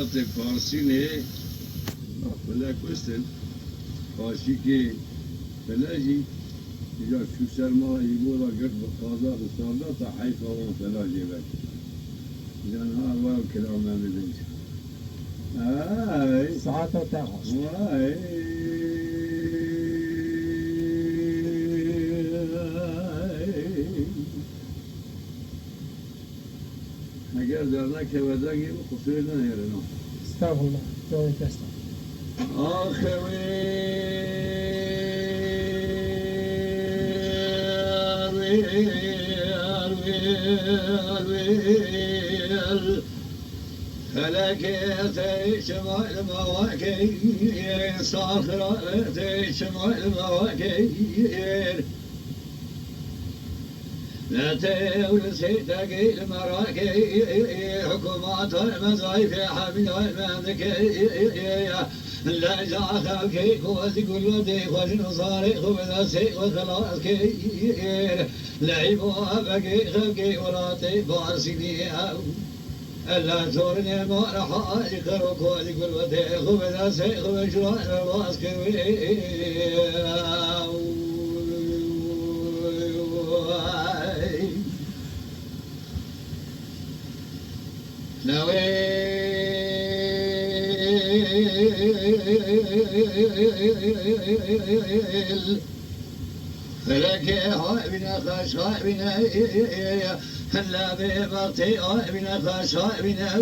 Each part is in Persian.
ولات فارسینه بلا کستن فارسی که فلاجی یا شو سرما يقول قرب القضاء والصلاة صحيح فهو فلاجي بك إذا هذا الكلام ما ندري ساعات تاخذ اگر درنا که وداگی خصوصی نمیرنم استغفر الله جوي تستغفر فلك تجمع المواكير صاخرة تجمع المواكير لا تولسي تقي المراكير حكومات المزايف حمد والمذكير لا جاء كيك وذكر وديك وجنصاريخ وذاسيك وخلاص كير لعبوا بقي خلقي ولا بارسيني ألا تورني مرحا يخرق وذكر وديك وذاسيك وجنصاريخ وخلاص فلك بنا خشاء بنا هلا ببغتي بنا خشاء بنا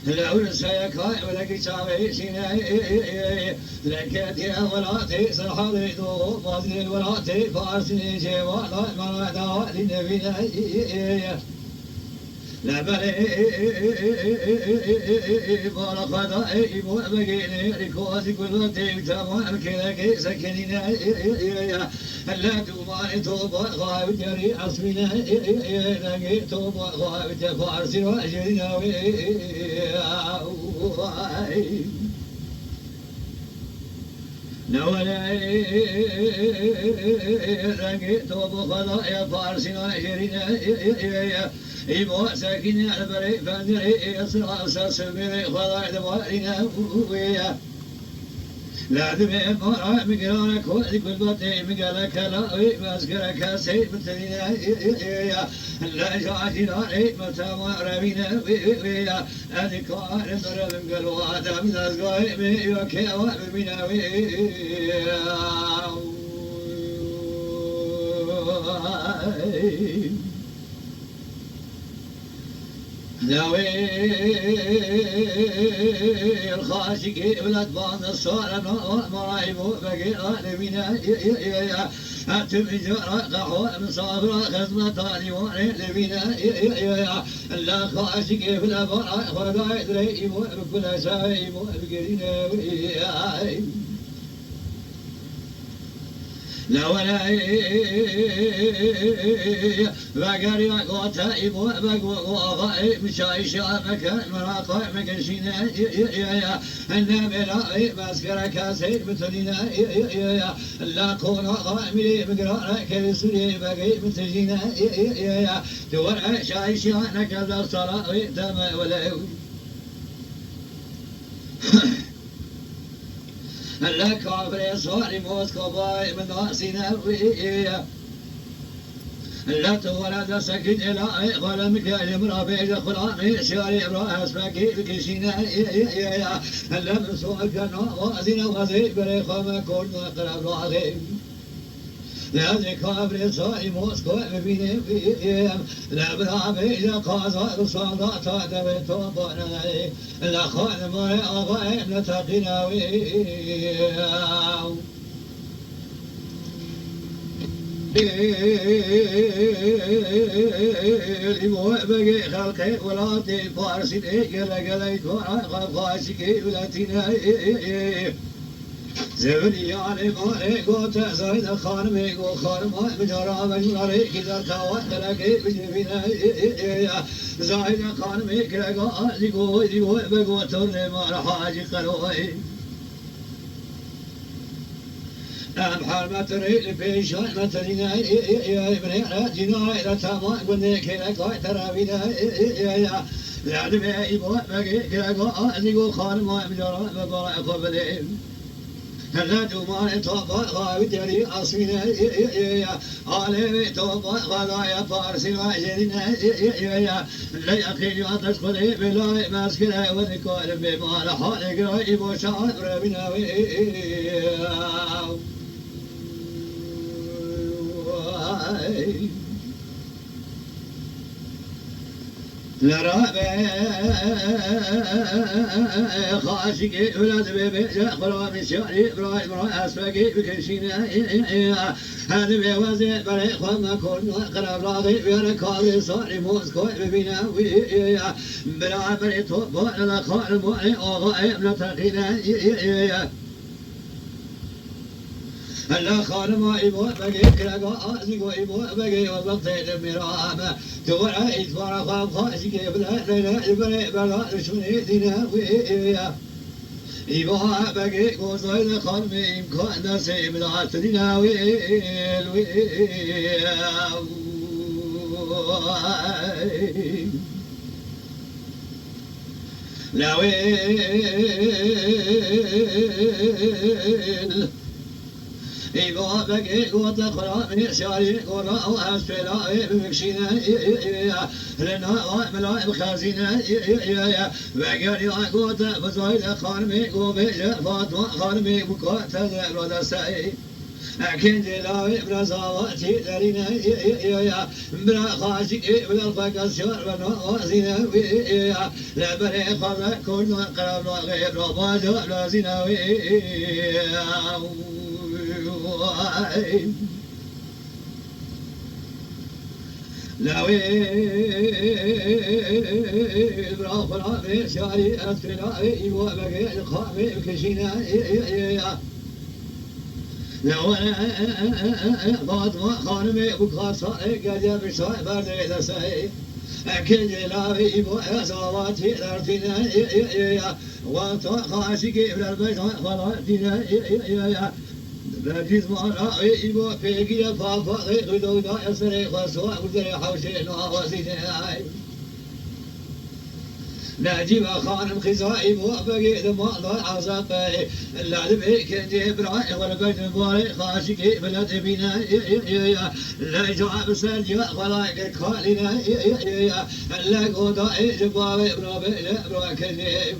العول سيكاي ولك شاوي سينا لك يا ولاتي صحابي دو فاضل الولاتي فارسني جوالا مرada لنبينا لا بلي بارك دائي بغيني ركوزي كل تمام كذا سكنينا لا دومان توبا غايب جري عصبنا لقي توبا غايب فارسي واجرنا نولاي لقي توبا غايب فارسي واجرنا إبو ساكن البري فندري يصرع ساسبري خضع دمارنا ويا لا دمي مرا مقرانك وذي كل بطي مقالك لا ماسكرك سيد بتدينا لا جاجنا متى ربينا ويا أذيك أنا ضرب مقلوا آدم نازقاي ميوكي وابمنا ويا ناوي الخاشق ولد بان الصالة مرايب بقي غالبنا أتم جرى قحوة مصابرة خزمة طالي وعلي لبنا لا خاشق في الأبراء خلقا يدري بكل شايب بقرنا لا ولا بقري قوتا يبو بقوا مشايش مكان مراقع مكشينا النبي لا مسكر كاسير بتدينا لا كون غامري مقرا كيسري بقي بتجينا دور شايش انا كذا صلاه تم ولا لا كافر صاري موسكو باي من راسنا ويا لا تولد سكت إلى ولا مكان مرابي خلاني شاري راس فكي بكشينا لا مسوق كنا وازنا وزي بريخ ما كنا قرب راضي لا كافر صاري موسكو بيني لا برابي لا قاضي وصادات تبي توبنا لا خان مري أغاي نتقينا بقي خلقي ولاتي فارسي قلقليت ورا خاشكي ولاتينا زبني علي مالي قوت زايد خانمي قو خانم مجرى مجرى كذا كوات لكي بجبنا زايد خانمي كلا لقو لقو بقو ترني مال حاجي قروي أم حرمة ريل في شان مترينا يا ابن جنا إلى تمام قلنا كلا قاي ترى بنا لعد بي بو بقي كلاقو أزيقو خانما مجرى ببرع قبلين هلا دوما توبا غاوي تري أصمنا علي توبا غايا فارسنا جدنا لا يقين يتدخل بلا مسكنا وذكر بما لحالك رايب وشعر بنا لرابع خاشقي ولاد بيبي خلا من شعري براي أسبقي بكرشينا هذا بيوازي بري خما كون قرب راضي بيركابي صاري موسكو ببينا بلا بري توبا لنا خال مولي أغايب نتقينا الله خان ما يبغى بقي كلاقا أزيقو يبغى بقي وبقتي المرام تورا يتورا خام خاشقي بلا ليلة بلا بلا شوني دينا ويا يبغى بقي قوزين خان بإمكان نسيب لا تدينا ويل لا ويل إيوه بقي قوت خرامي شاري قراء وأسفلا بمكشينا لنا ملاعب خازينة بقي قوت بزايد خارمي قوبي فاطمة خارمي مقاتل ردسي أكين جلاوي برزاواتي لرينا برا خاشي بلا الفقس شار بنا وزينا لا بري خذ كل قرب غير رباجة لازينا لا ويل برا فرامي شاري أسفلائي وبقي الخامي بكشينا لو فاطمة خانمي بخاصة قد بشاي بردي لسي أكل جلابي بوحصواتي لارتنا وانتو خاشقي بالبيت خلاتنا بجيز مرائي بو فيقيا فافا غدو دا يسري خسوا ودري حوشي نوازينا نجيب خانم خزائي موافقي دماء ضاي عصابي اللعب كنجي براي والبيت مباري خاشقي بلد بينا لا جواب سرجا خلايك خالينا لا قضاء جبابي برابي براكني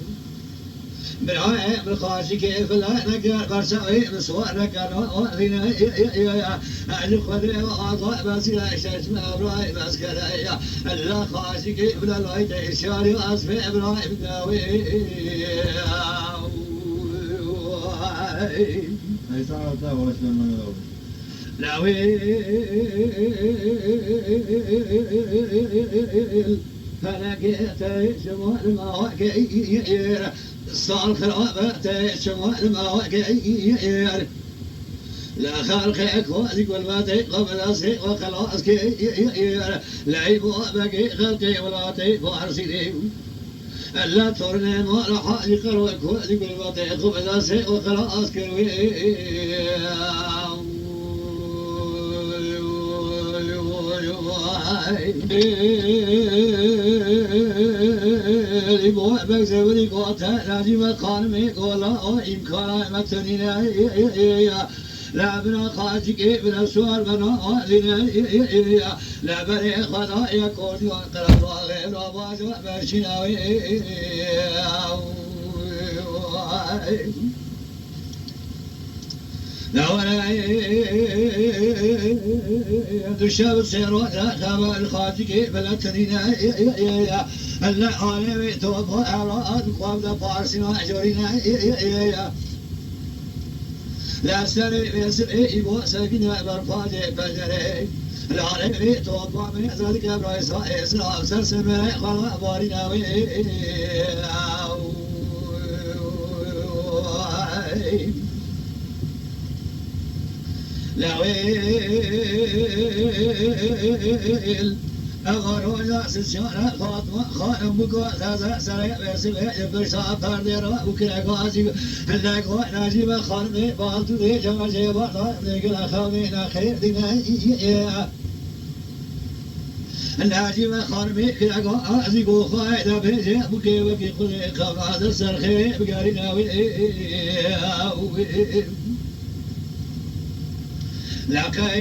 براي بالخاشقي فلا نقر برسوي مسوار نقر وذينا أجل خدري وعطاء بس لا شش ما براي بس كذا لا خاشقي بلا لايت إشاري وأسفي براي بداوي هاي صارت ولا شلون من الأول لا ويل فلقيت شمال ما وقير صار خرابة شمال ما وقير لا خلقك وادق والماتي قبل أصي وخلاص كير لعيبوا بقي خلقي ولا تفارسي لا ترنين ولا حالي قروك وادق والماتي قبل أصي وخلاص كير يبغى بزودي قطع لازم خانمي قولا إمكان متنينا لا بنا خاجك بنا سوار بنا لنا لا بري خدا يكون يقرب غير باج وبشناوي لو أنا دشاب السيروت خبر الخاجك بلا تنينا هلا عالمي توفى أراد قبل فارسنا أجرنا لا سري بسري يبو سكنا برفاجي فجري العالمي توفى من ذلك برئيس إسلام سرسمي خلا بارنا لا ويل أغرو ناس الشارع فاطمة خانم بقوة ثاثة سريع بسبع برشا فرديرا وكلا قاسي هلا قوة ناجيبة خانمي بالتو دي جمع جيبا طارق نقل أخامينا خير دينا ناجي خارمي كلاقا عزي قوخاي دبيجي بكي بكي خذي خفاز السرخي بقارينا لكي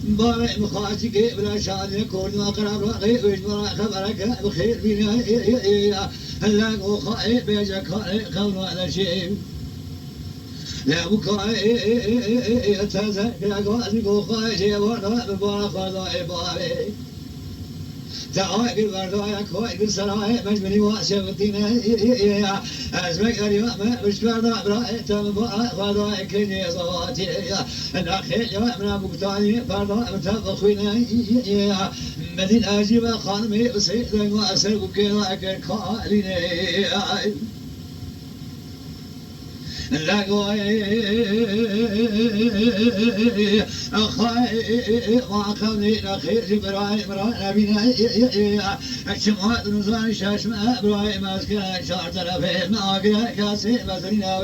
باري مخاجي بلا شان يكون مقرب رقي ويجبر خبرك بخير بنا هلاقو خاي بيجك خاي خبر على شيء لا بكاي تزك لقوازي قوخاي جيبونا ببارا خضاي باري تعاقل بردايا كوي سراي مجبري واشفتينا اسمك اليوم مش بردا براي تبع خضاي كني صواتي الاخير يوم من مقتاني بردا متفخوينا مدين اجيب خانمي وسيد واسر كذا كالكاليني لقوي أخاي وعقبني الأخير جبراي مرانا بنا شمعات نزان شاشمة براي ماسكنا شعر طرفين ناقنا كاسي بسرنا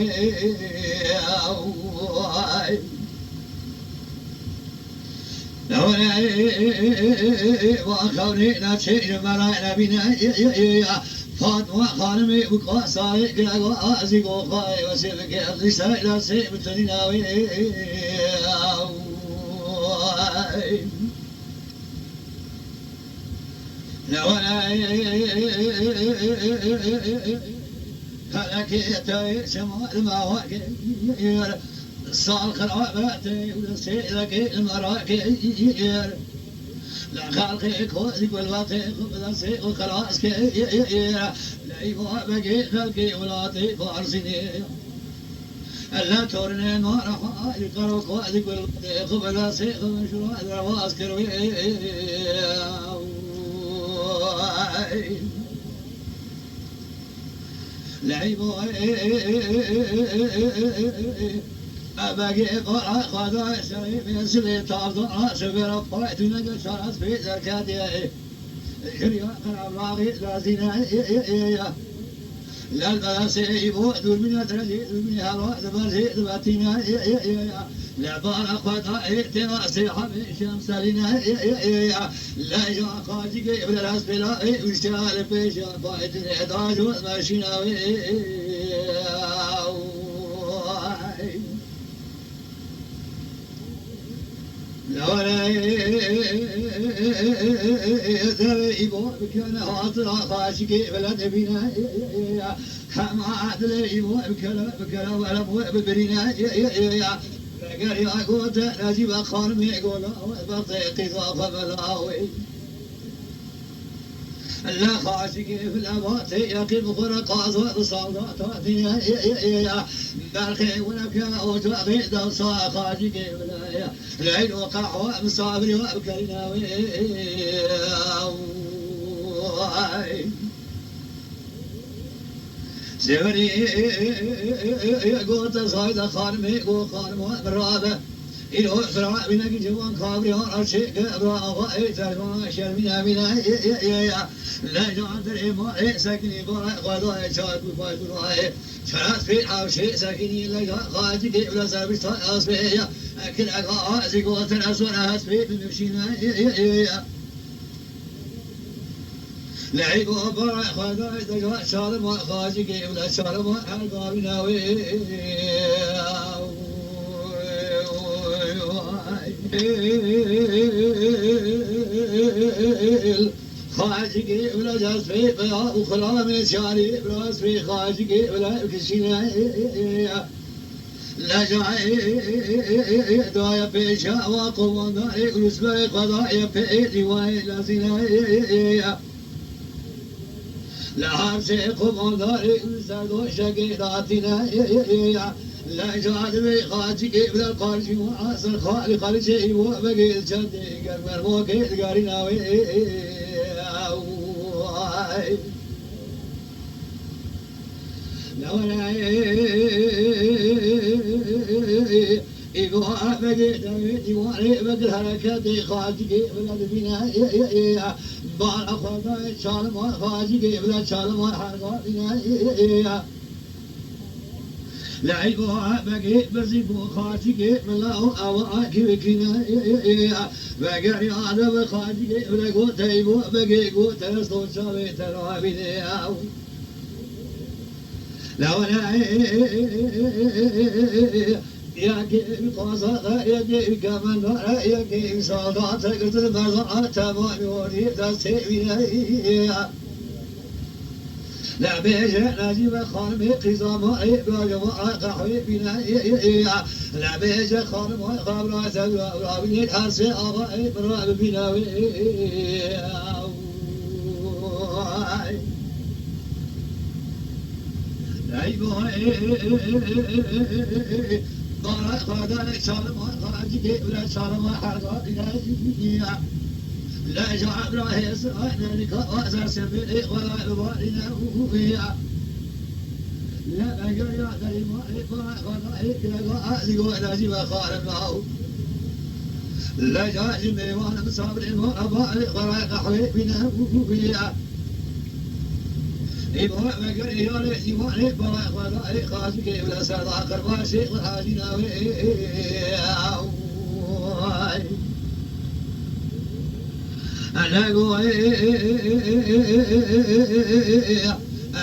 وعقبني ناتشي جبراي بنا فاطمة خانمي وقاصاي كلاقوا أزيقوا خاي وسيبك أغلساي لا سيب تنيناوي لولا خلك يتاي سماء المواكي صال خراباتي ولسيلك المراكي لا خلقي كوزي والواتي خبزي وخلاص كي لا يبغى بقي خلقي ولاتي فارسيني لا تورني ما راح يقرأ كوزي والواتي خبزي خمشوا الرواس كروي لا يبغى أبقي قرأ خذا شريف يسلي طابض سبير الطائت نقل شرط في ذكاتي شريا قرأ راغي لازينا لا البلاسي يبوء دول من يدرجي دول من هواء دبرزي دباتينا لا بارا خذا تراسي حبي شمس لنا لا يا قاجي ولا راس بلا واشتغل في شفايت الإعداد وماشينا لولا يبغى بكان هاطر خاشكي بلد بينا كما عدل يبغى بكلا ولا ببرينا قال يا قوت نجيب خانم يقول بطيقي فبلاوي لا خاشكي في الأبات يقيم خرقات وصالات بالخي ولك وتوغي دوصا خاشكي ولا العين وقع مصابري وابكرنا سيري قلت صايد خارمي وخارم برابه إلو فرع بنك جوان خابري ورشيك أبراء ترفع شرمنا بنا لا جعل الإماء سكني برا غضاء شاك وفاجراء شرات في الحوشي سكني لك خاجك ولا سربش أصبي أكل أغازي قوة الأسوان أسبي بمشينا لعيبوا برا غضاء دقاء شارم خاجك ولا شارم حلقا بناوي خاجي ولا جاز في بيا وخلا من شاري براس في خاجي ولا كشينا لا جاي دايا بيشا وقوم داري ورسبي قضايا في ديواي لا زينا لا عرسي قوم داري ورسدو شقي داتنا لا جاد بي خاجي ولا قارجي وعاصر خالي خالجي وبقي الجدي قرمر موكي قارينا لولا إيقوا بقي دويتي واري بقي الحركاتي خاجي ولا دبينا بار أخوضا شالما خاجي ولا شالما حرقاتنا لعيبها بقي برزيبو خاتيكي ملاو أواكي بكينا بقري هذا بخاتيكي بلقو تيبو بقي قو ترسطو شابي ترابيني لو أنا يا كي قصة يا كي كمان يا كي صادات قتل برضا تمام ودي تسوينا لا بيجا نجيب خالمي قزام بجماعة قحوي بنا لا بيجا خالم قبل سبلا رابني الحرس أبا برا بنا لا يبغى قرا شالم قاجي ولا شالم حرقا لا جعب راهيس أنا لك سبيل ولا يبالينا ويا لا أجر يا دليل ما لا أزيغ لا جيب خالم لا جاء ميوان مصابر ما أبا قرا قحوي بنا ويا إبوه مقر إيالي إيواني بلا قضاء خاصك ولا سرطا قرباشي وحاجنا أنا قوي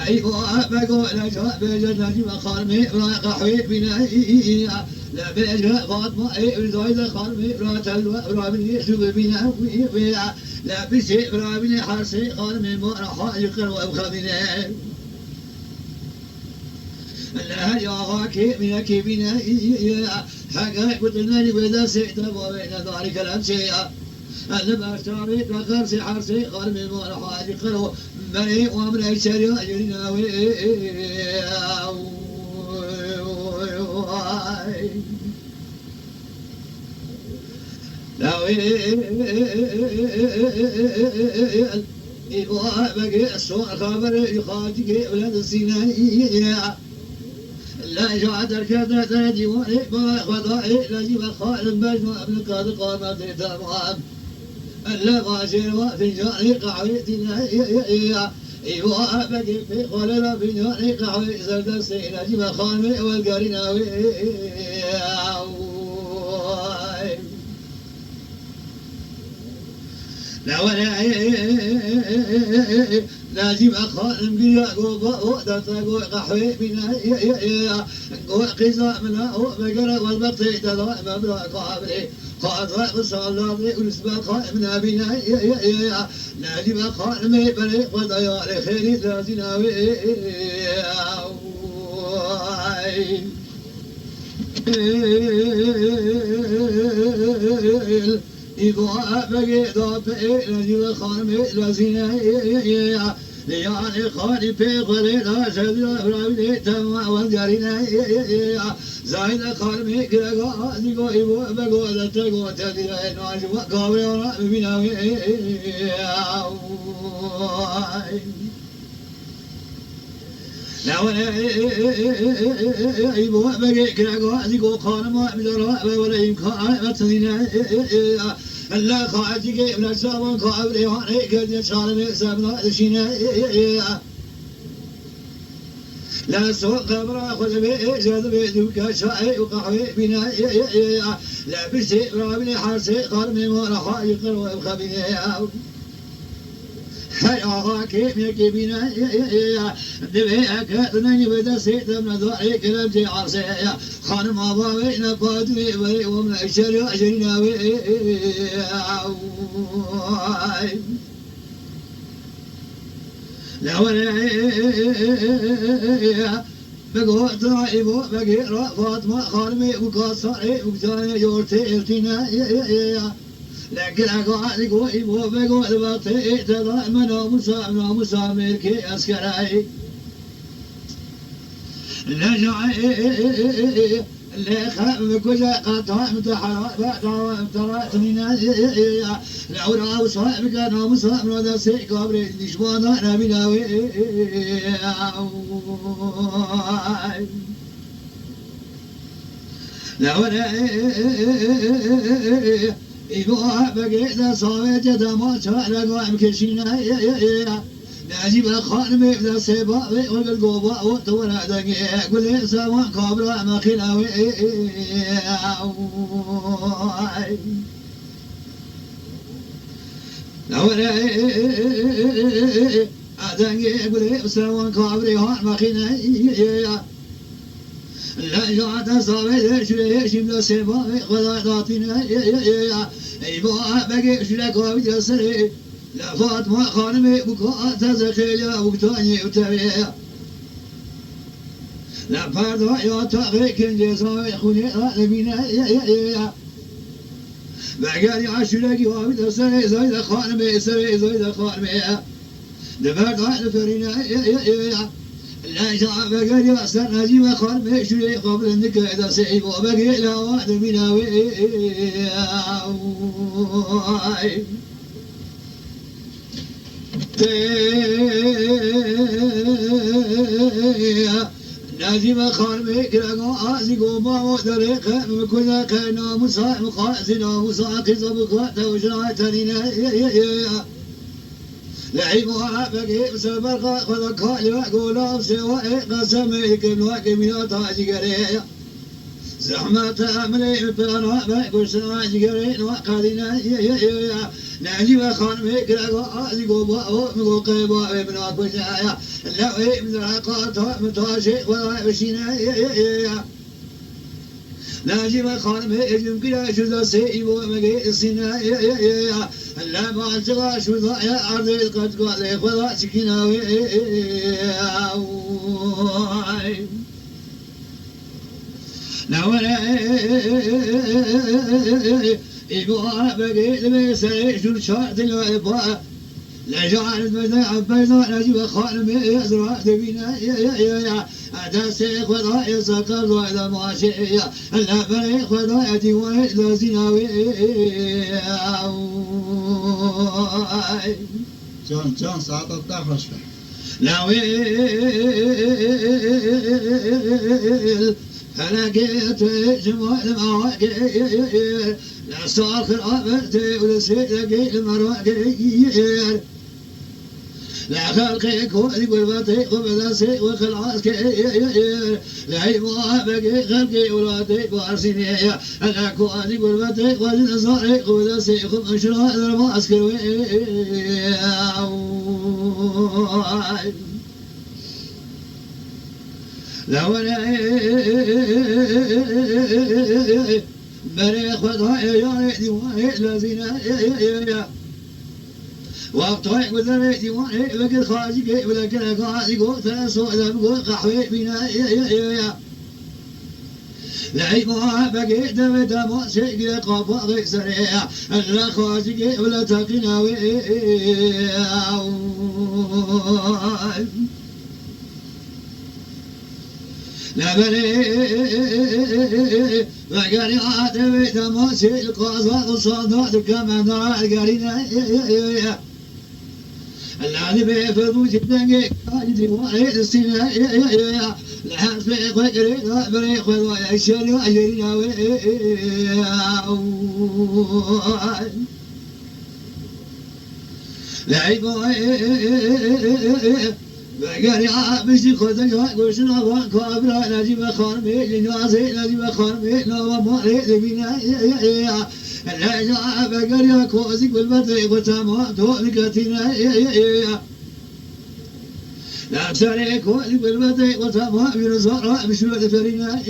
أيوة بقول لك بجنة وخالمي ولا قحوي بنائي لا بجنة فاطمة زايد خالمي ولا تلوى ولا بني شوف بنا ويا لا بشيء ولا بني حرسي خالمي ما راح يقرأ وخذني لا يا غاكي منك بنائي حقائق قلنا بدا سيد وبين ذلك الأمشي أنا بشتري بخرسي حرسي قلبي ما راح يقرأ بني ومن الشريعة جرينا لو إبوه بقي السوء خبر يخاطك ولد السيناء لا جعد الكذا ديواني بخضائي لجيب خالد بجمع ابن قاد قامت تمام لا غاشر وفنجاني قحوي تنايا إيوه بقي في قلنا فنجاني قحوي زرد السينة جيب خالمي والقريناوي لا ولا لازم أخالم بيا قوة ودتقوى قحوي بنا قوة قزاء منها وبقرة والبطي تضاء مبرا قابلي قاضاء وصالاتي ونسبة قائمنا بنا لازم أخالم بني وضيار خيري لازناوي إبوه بقي ضابئ لجيب خالمي لازينا لياني خالي في قليلا سبيل برابلي تمع والقرينا زايد خالمي كلاقا زيقو إبوه بقو لتقو تدير نواجب قابل ورا ببناوي لا ولا إبوه بقي كلاقا زيقو خالما بدرا ولا يمكن متزينا لا خاطيك من الزمان قابل واني قد يشال سبنا شينا لا سوق قبر خذ بي جذب دوك شاي وقحوي بنا لا بشي رابني حرسي قرني ما راح يقر وخبيني هاي أغاكي ميكي بنا دبيك تنيني بدا سيد من ذوعي كلام جي عرسي خانم أباوي نبادوي بري ومن الشريع جريناوي لا ولا بقو طائبو بقي فاطمة خانمي وقاصري وقتاني جورتي التنا لكن أقعد قوي بقو البطيء تضع منا مسامر كي أسكراي لجعي اللي خام كل قطع متحرى ترى من العورة وصاحب كان مصاب وذا سيك قبر نشوانا نبيناوي لا ولا إبوه بقي ذا صاوي جدا ما شاء لقوام كشينا نجيب الخان مبدا سبا وقل قوبا وطورا دقيق قل سوا كبرا ما خلاوي نوري أدقيق قل سوا كبرا ما خلاوي لا جاءت صابت شلي شمل سبا خدا داتنا ايبا بقي شلك وبجسري لا فاطمة خانمي بكاء تزخيل وقتاني وتبيع لا فردا يا تغري كنجي صاوي خوني لبينا بقالي عشلك وبجسري زايد خانمي سري زايد خانمي لفردا لفرينا لا جاء بقالي أسر نجيب خانمي شلي قبل انك إذا سيب وبقي لا وعد مناوي نجيب خانمي كرقا آزيقو ما ودريق مكنا كينا مساء مقاسنا مساء قصب قاتا وشراء تنينا لعيبها بقي بسبرقا خذكا لوقولا بسواء قسمي كبلوك من تاج قرية زحمة أملي بنا بقول ساج قرية وقادنا نجيب خانمي كرقا آزيقو باو مقوقبا ابنا كشايا لو ابن عقاتا متاشي ولا بشينا نجيب خانمي يمكن شذا سيبو مقي السنا لا ما التقى شو ضايع عرضي قد قال خذا سكيناوي نوري إبوها بقي لبيسري شو شاعت الوإباء لا جعلت بدأ بيضاء نجيب خانمي يزرع دبينا أداسي خذا يسقر ضايدا ماشي لا فريق خذا يديوه لازيناوي جان ساعات الطاقة شفا لاويل هلاقيت جموع المواقير لا صاخر أمرتي ولا سيدك المراقير لا خلقك وذي قلبتي وبداسي وخلاصك لا يبغى بقي خلقي ولادي بارسيني أنا كواني قلبتي وذي نصاري وبداسي خمشرا الماسكر لا ولا بري خذها يا ديواني لازينا وقتها وذا ديواني بقي خاجي ولكن خاجي قوت سوء ذا بقول قحوي بنا لعيبها بقي دم دم شيء قابا غير سريع لا خاجي ولا تقناوي لا بلي وقالي عاتبي تماشي القاصة والصادات كما نرى قالينا الذي بيفضو جدا قاعد واحد السنة لحد في قدري بري خذوا يشري وأجرينا لعيبوا بقالي عابسي خذ قوشنا وكابرا نجيب خانمي لنوازي نجيب خانمي نوى مالي لبينا لا جاء بقالي كوزي بالبطي وتما تولكتنا لا تسري كوزي بالبطي وتما بنصارى بشوة فرينا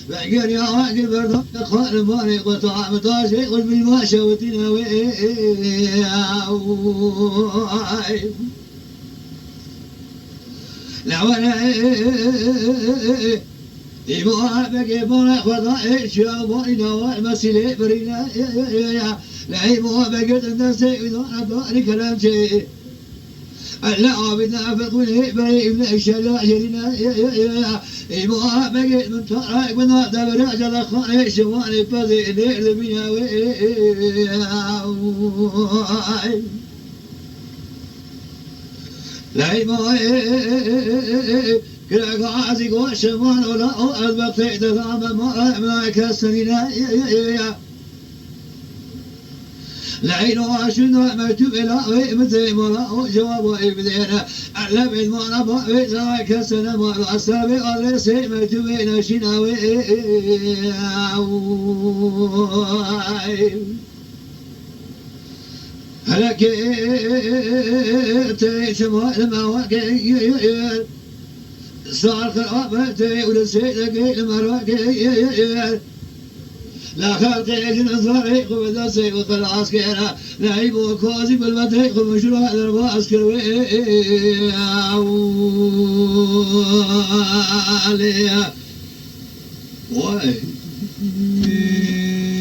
بقالي عاقل برضا خان مالي وطعام طاشي والبيما شوتنا لا ولا يبغى بقي بنا خذا شابوينا والمسيلي برينا لا يبغى بقي تنسي إذا أدوار كلام شيء لا عبدنا فقوله بري من الشلاء جرينا يبغى بقي من طرق بنا دبر أجل خاني شواني بذي ليل بنا لا يبغى كلا قاعد وشمان ولا أذبح تدام ما كسرنا العين واشنو مكتوب إلى متى مرا جواب إبدينا علم المرا بيزا كسنا مرا السابق الرسي مكتوب إلى شناوي هلكي شمال ما وقي صار خرابتي ولسيدك المراكي لا خلقي جنزاري قبدسي وخلاص كيرا نعيب وكوزي بالمتيق ومشروع الرباس كروي واي